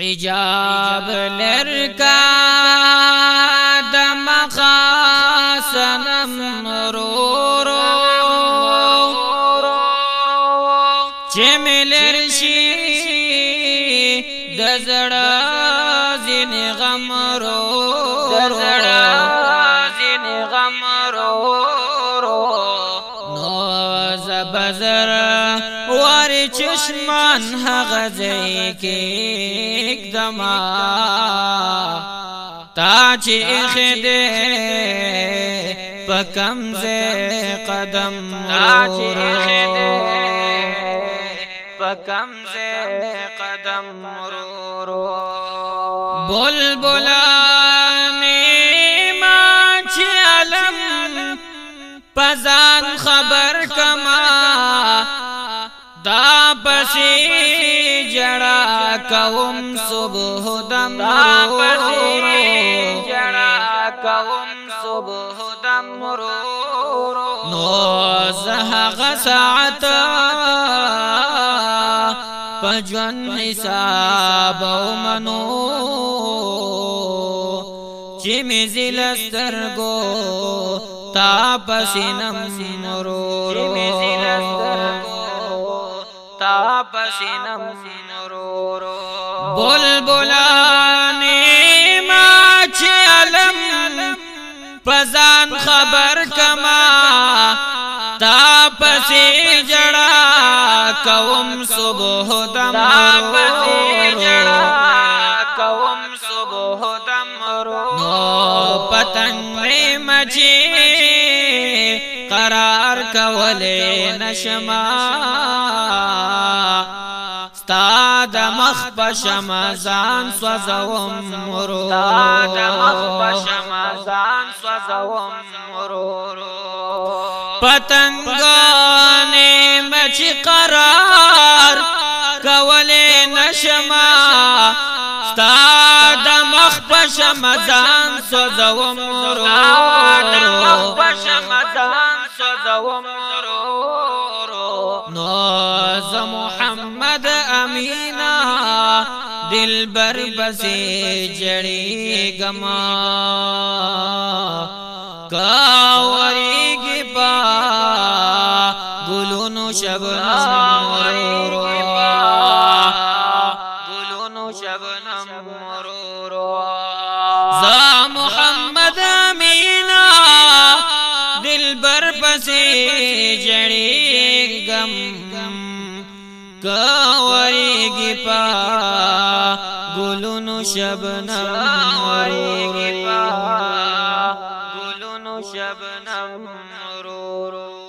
حجاب لرکا د مخاسنم رورو چې ملرشي د زړه زین غم رورو نو زبزر واری چشمان هغزی کې اقدما تا چې خده پکم زه قدم مرورو بلبلانی ما چې علم پزان خبر کما دا پسی جڑا کوم صبح دم نو زهغ ساعت پجون حساب او منو چی میزیل سترگو تا پسینم مرورو بلبلانی ما چی علم پزان خبر کما تا پسی جڑا کوم صبح دم نو پتنگ مچی قرار کولے نشما ستا د مخ په شمازان سوځوم مرورو پتنګانې مچ قرار کولې نشما ستا د مخ په شمازان سوځوم مرورو نو ز محمد امینا دلبر بسې جړې گما کاوریږي پا ګلونو شبنم مرورو ز محمد امینا دلبر بسې جړې گم کاوریږي پا ګلونو شبنم مرورو